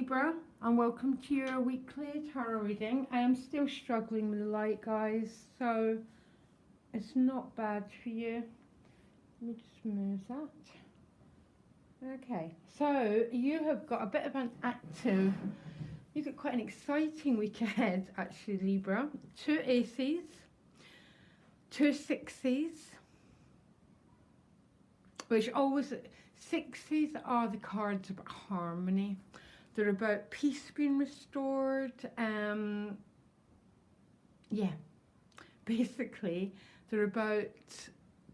Libra, and welcome to your weekly tarot reading. I am still struggling with the light, guys, so it's not bad for you. Let me just move that. Okay, so you have got a bit of an active, you've got quite an exciting week ahead, actually, Libra. 2 aces, 2 sixes, which always, sixes are the cards about harmony. They're about peace being restored. Basically, they're about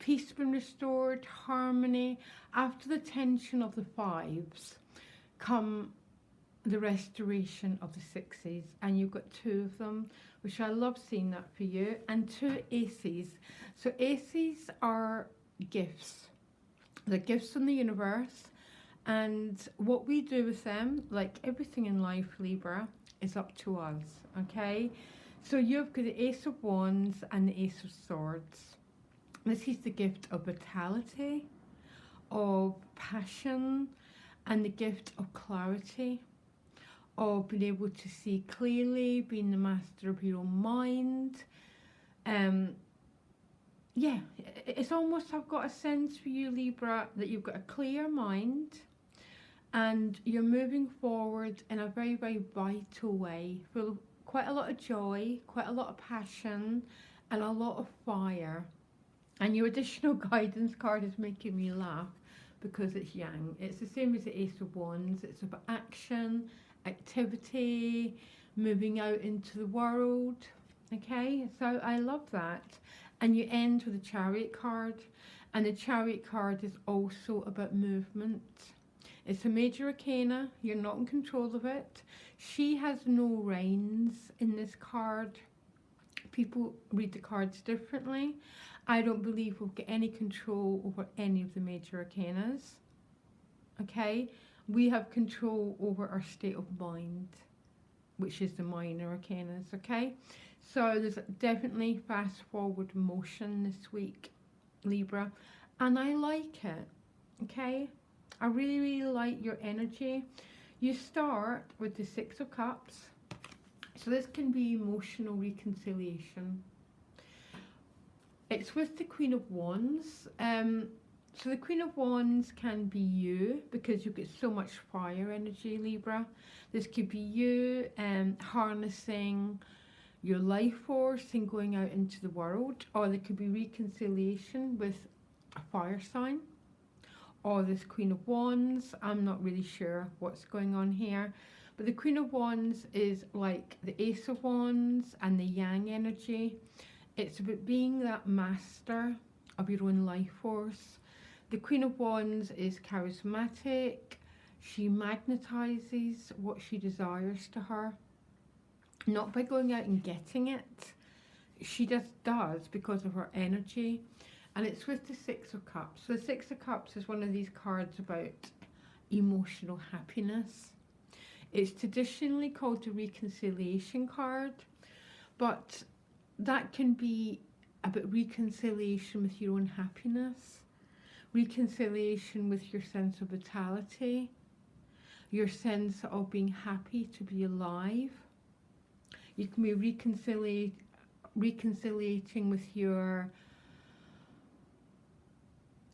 peace being restored, harmony. After the tension of the fives, come the restoration of the sixes, and you've got 2 of them, which I love seeing that for you, and 2 aces. So aces are gifts. They're gifts from the universe. And what we do with them, like everything in life, Libra, is up to us, okay? So you've got the Ace of Wands and the Ace of Swords. This is the gift of vitality, of passion, and the gift of clarity, of being able to see clearly, being the master of your own mind. It's almost, I've got a sense for you, Libra, that you've got a clear mind, and you're moving forward in a very, very vital way, full of quite a lot of joy, quite a lot of passion, and a lot of fire. And your additional guidance card is making me laugh because it's yang. It's the same as the Ace of Wands. It's about action, activity, moving out into the world. Okay, so I love that. And you end with a Chariot card, and the Chariot card is also about movement. It's a major arcana. You're not in control of it. She has no reins in this card. People read the cards differently. I don't believe we'll get any control over any of the major arcanas. Okay? We have control over our state of mind, which is the minor arcanas. Okay? So there's definitely fast forward motion this week, Libra. And I like it. Okay? I really, really like your energy. You start with the 6 of Cups. So this can be emotional reconciliation. It's with the Queen of Wands. So the Queen of Wands can be you, because you get so much fire energy, Libra. This could be you harnessing your life force and going out into the world. Or there could be reconciliation with a fire sign, or this Queen of Wands. I'm not really sure what's going on here, but the Queen of Wands is like the Ace of Wands and the yang energy. It's about being that master of your own life force. The Queen of Wands is charismatic. She magnetizes what she desires to her, not by going out and getting it. She just does because of her energy. And it's with the 6 of Cups. So the 6 of Cups is one of these cards about emotional happiness. It's traditionally called the reconciliation card, but that can be about reconciliation with your own happiness, reconciliation with your sense of vitality, your sense of being happy to be alive. You can be reconciliating with your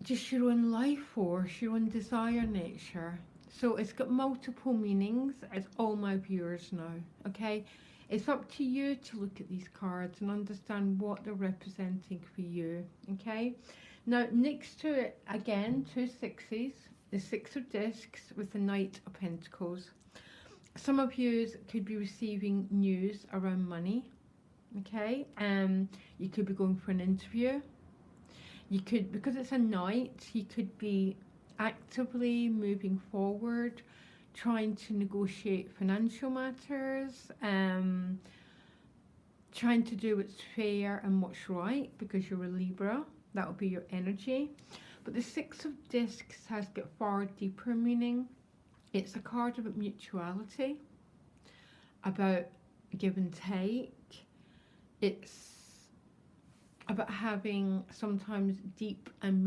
just your own life force, your own desire nature. So it's got multiple meanings, as all my viewers know, okay? It's up to you to look at these cards and understand what they're representing for you, okay? Now, next to it, again, 2 sixes, the 6 of Discs with the Knight of Pentacles. Some of you could be receiving news around money, okay? You could be going for an interview. You could, because it's a knight, you could be actively moving forward, trying to negotiate financial matters, trying to do what's fair and what's right, because you're a Libra. That will be your energy. But the 6 of Discs has got far deeper meaning. It's a card about mutuality, about give and take. It's about having sometimes deep and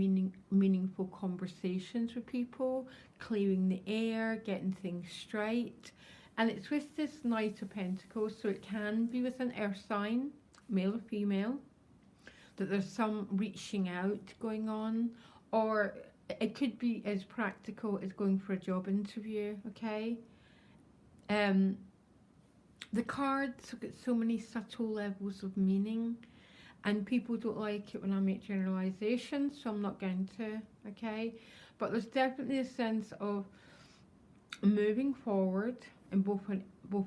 meaningful conversations with people, clearing the air, getting things straight. And it's with this Knight of Pentacles, so it can be with an earth sign, male or female, that there's some reaching out going on, or it could be as practical as going for a job interview, okay? The cards have got so many subtle levels of meaning, and people don't like it when I make generalizations, so I'm not going to, okay? But there's definitely a sense of moving forward in both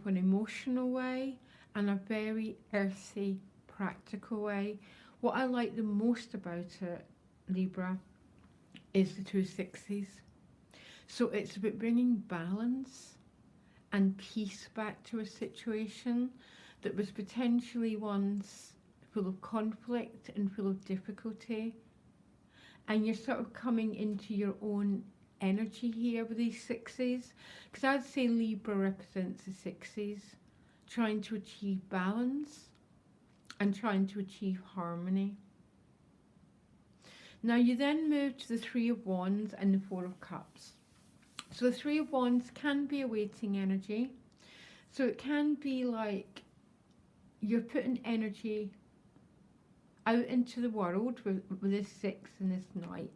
an emotional way and a very earthy, practical way. What I like the most about it, Libra, is the two sixes. So it's about bringing balance and peace back to a situation that was potentially once full of conflict and full of difficulty. And you're sort of coming into your own energy here with these sixes, because I'd say Libra represents the sixes, trying to achieve balance and trying to achieve harmony. Now you then move to the Three of Wands and the Four of Cups. So the Three of Wands can be a waiting energy. So it can be like you're putting energy out into the world with this six and this Knight.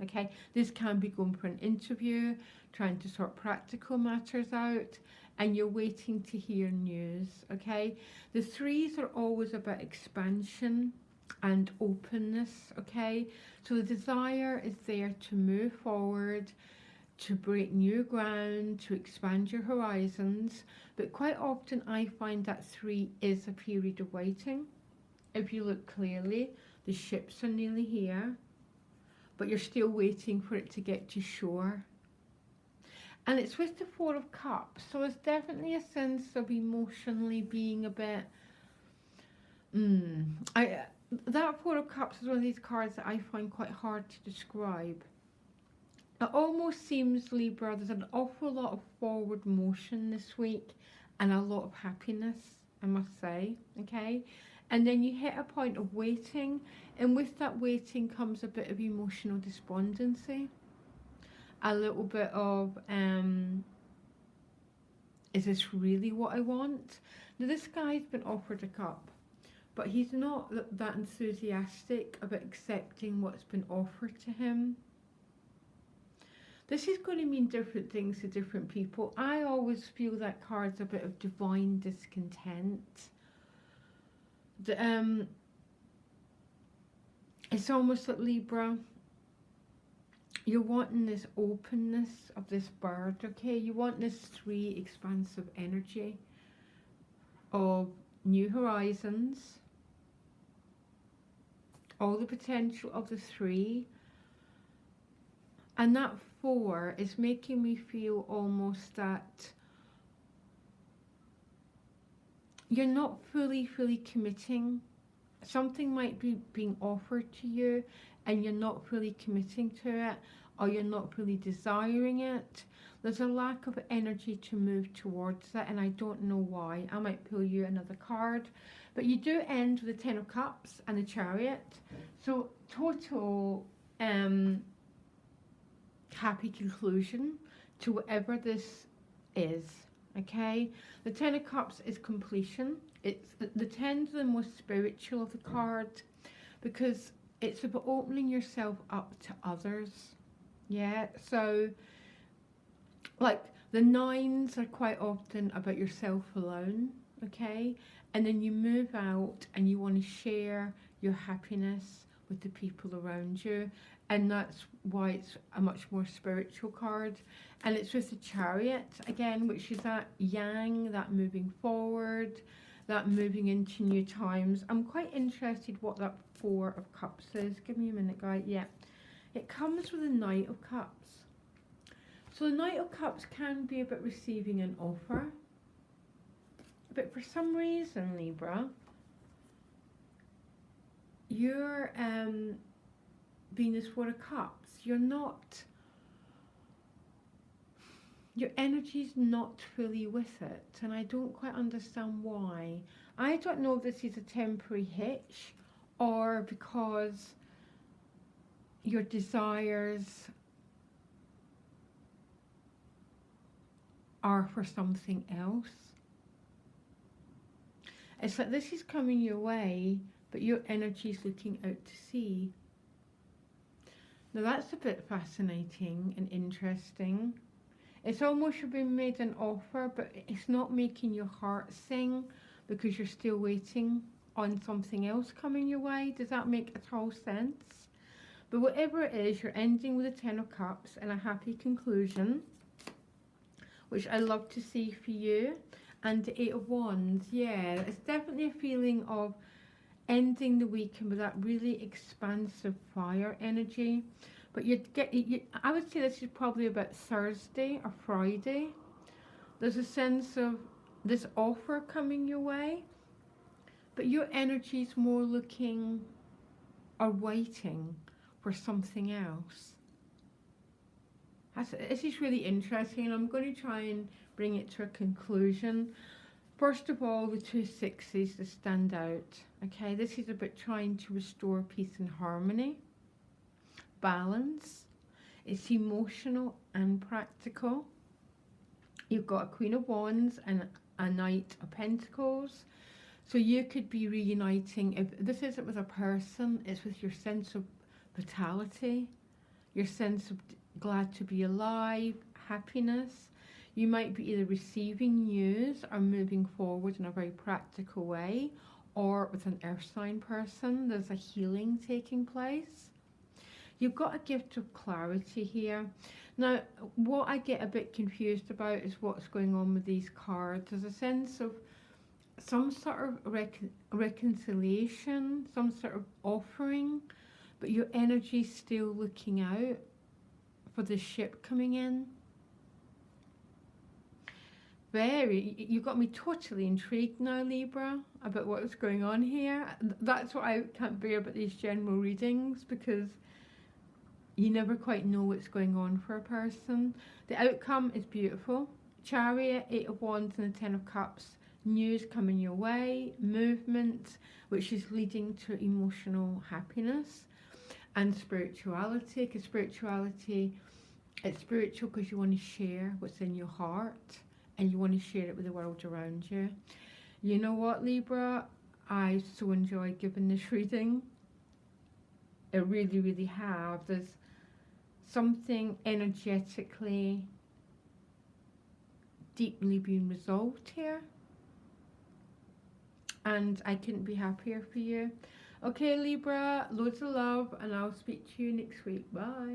Okay, this can be going for an interview, trying to sort practical matters out, and you're waiting to hear news. Okay, the threes are always about expansion and openness. Okay, so the desire is there to move forward, to break new ground, to expand your horizons. But quite often I find that three is a period of waiting. If you look clearly, the ships are nearly here, but you're still waiting for it to get to shore. And it's with the Four of Cups, so there's definitely a sense of emotionally being a bit that Four of Cups is one of these cards that I find quite hard to describe. It almost seems, Libra, there's an awful lot of forward motion this week and a lot of happiness, I must say, okay? And then you hit a point of waiting, and with that waiting comes a bit of emotional despondency, a little bit of, is this really what I want? Now this guy's been offered a cup, but he's not that enthusiastic about accepting what's been offered to him. This is going to mean different things to different people. I always feel that card's a bit of divine discontent. It's almost like, Libra, you're wanting this openness of this bird, okay? You want this three expansive energy of new horizons, all the potential of the three. And that four is making me feel almost that you're not fully committing. Something might be being offered to you and you're not fully committing to it, or you're not fully desiring it. There's a lack of energy to move towards it, and I don't know why. I might pull you another card. But you do end with the Ten of Cups and the Chariot. So total happy conclusion to whatever this is. Okay, the Ten of Cups is completion. It's the Ten's the most spiritual of the cards, because it's about opening yourself up to others. Yeah, so like the nines are quite often about yourself alone, okay? And then you move out and you want to share your happiness with the people around you. And that's why it's a much more spiritual card. And it's with the Chariot, again, which is that yang, that moving forward, that moving into new times. I'm quite interested what that Four of Cups is. Give me a minute, guys. Yeah. It comes with a Knight of Cups. So the Knight of Cups can be about receiving an offer. But for some reason, Libra, you're being this Four of Cups. You're not, your energy's not fully with it, and I don't quite understand why. I don't know if this is a temporary hitch or because your desires are for something else. It's like this is coming your way, but your energy is looking out to sea. Now that's a bit fascinating and interesting. It's almost you're being made an offer, but it's not making your heart sing because you're still waiting on something else coming your way. Does that make at all sense? But whatever it is, you're ending with the Ten of Cups and a happy conclusion, which I love to see for you. And the Eight of Wands, yeah, it's definitely a feeling of ending the weekend with that really expansive fire energy. But I would say this is probably about Thursday or Friday. There's a sense of this offer coming your way, but your energy is more looking or waiting for something else. This is really interesting, and I'm going to try and bring it to a conclusion. First of all, the two sixes that stand out. Okay, this is about trying to restore peace and harmony, balance. It's emotional and practical. You've got a Queen of Wands and a Knight of Pentacles. So you could be reuniting. If this isn't with a person, it's with your sense of vitality, your sense of glad to be alive, happiness. You might be either receiving news or moving forward in a very practical way, or with an earth sign person, there's a healing taking place. You've got a gift of clarity here. Now, what I get a bit confused about is what's going on with these cards. There's a sense of some sort of reconciliation, some sort of offering, but your energy's still looking out for the ship coming in. You got me totally intrigued now, Libra, about what's going on here. That's what I can't bear about these general readings, because you never quite know what's going on for a person. The outcome is beautiful. Chariot, Eight of Wands and the Ten of Cups. News coming your way, movement, which is leading to emotional happiness, and spirituality, because spirituality, it's spiritual because you want to share what's in your heart and you want to share it with the world around you. You know what, Libra? I so enjoy giving this reading. I really, really have. There's something energetically deeply being resolved here, and I couldn't be happier for you. Okay, Libra, loads of love, and I'll speak to you next week. Bye.